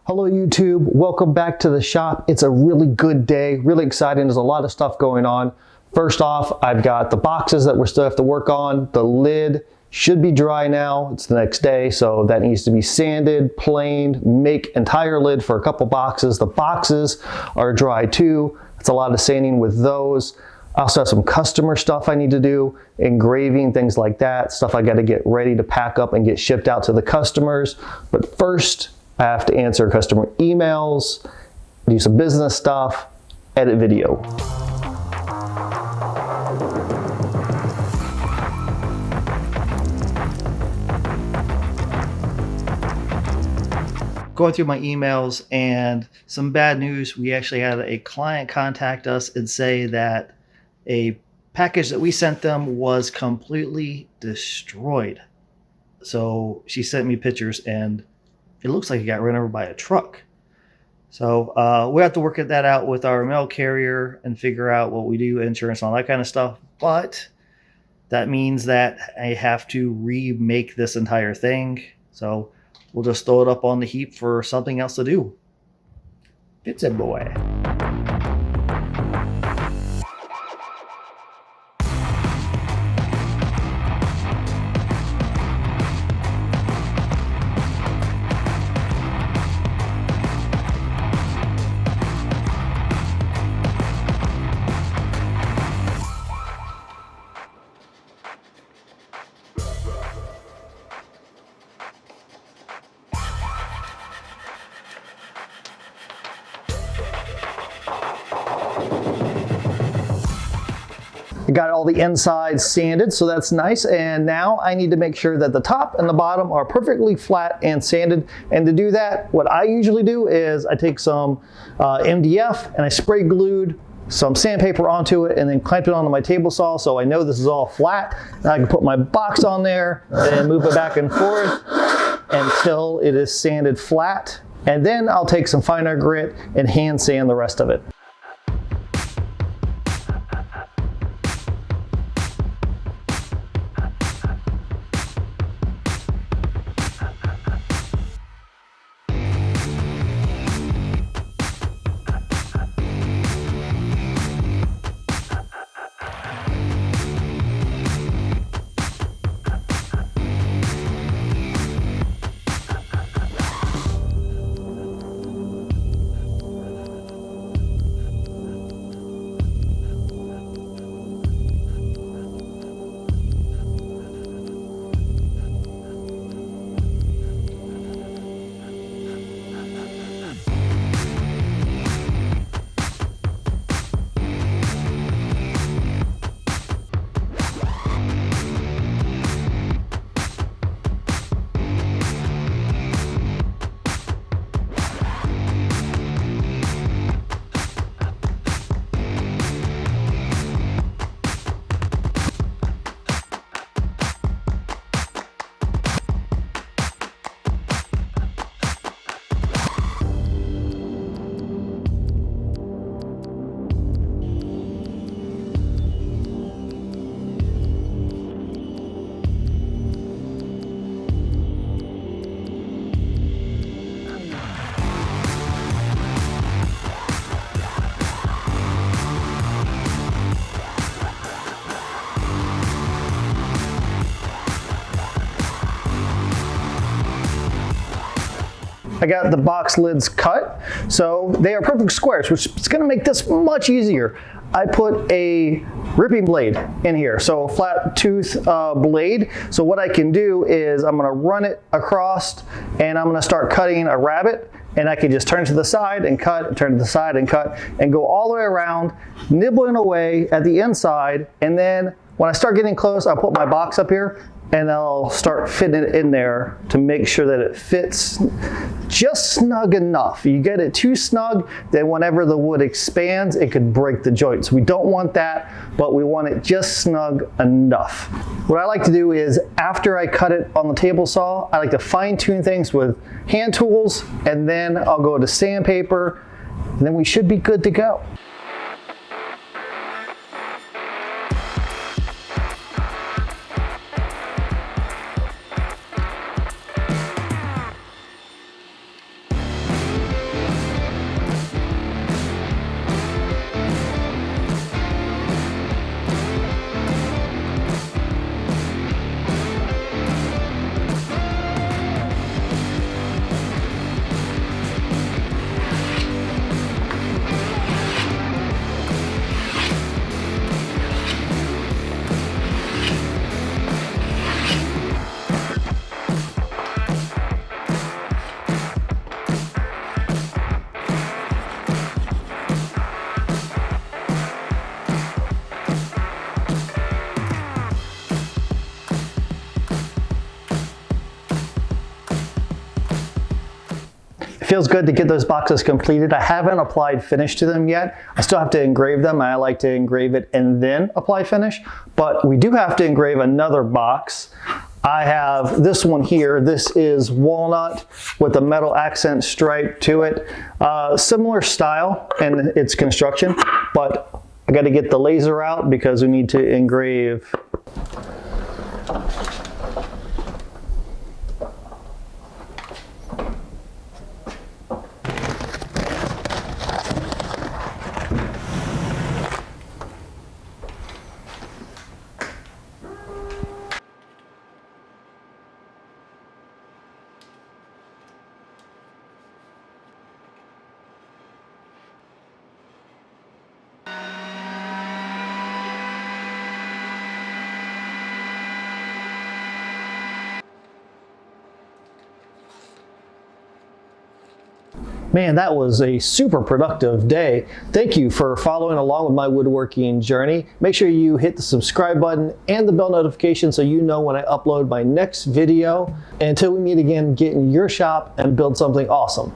Hello YouTube, welcome back to the shop. It's a really good day, really exciting. There's a lot of stuff going on. First off, I've got the boxes that we still have to work on. The lid should be dry now. It's the next day, so that needs to be sanded, planed, make entire lid for a couple boxes. The boxes are dry too. It's a lot of sanding with those. I also have some customer stuff I need to do, engraving, things like that, stuff I got to get ready to pack up and get shipped out to the customers. But first, I have to answer customer emails, do some business stuff, edit video. Going through my emails and some bad news. We actually had a client contact us and say that a package that we sent them was completely destroyed. So she sent me pictures and it looks like it got run over by a truck. So we have to work that out with our mail carrier and figure out what we do, insurance, all that kind of stuff. But that means that I have to remake this entire thing. So we'll just throw it up on the heap for something else to do. It's a boy. I got all the insides sanded, so that's nice. And now I need to make sure that the top and the bottom are perfectly flat and sanded. And to do that, what I usually do is I take some MDF and I spray glued some sandpaper onto it and then clamped it onto my table saw so I know this is all flat. And I can put my box on there and move it back and forth until it is sanded flat. And then I'll take some finer grit and hand sand the rest of it. I got the box lids cut, so they are perfect squares, which is going to make this much easier. I put a ripping blade in here, so a flat tooth blade. So what I can do is I'm going to run it across and I'm going to start cutting a rabbit, and I can just turn to the side and cut, turn to the side and cut, and go all the way around, nibbling away at the inside. And then when I start getting close, I'll put my box up here and I'll start fitting it in there to make sure that it fits just snug enough. You get it too snug, then whenever the wood expands, it could break the joint. So we don't want that, but we want it just snug enough. What I like to do is after I cut it on the table saw, I like to fine tune things with hand tools, and then I'll go to sandpaper, and then we should be good to go. feels good to get those boxes completed. I haven't applied finish to them yet. I still have to engrave them. I like to engrave it and then apply finish, but we do have to engrave another box. I have this one here. This is walnut with a metal accent stripe to it. Similar style in its construction, but I got to get the laser out because we need to engrave. Man, that was a super productive day. Thank you for following along with my woodworking journey. Make sure you hit the subscribe button and the bell notification so you know when I upload my next video. And until we meet again, get in your shop and build something awesome.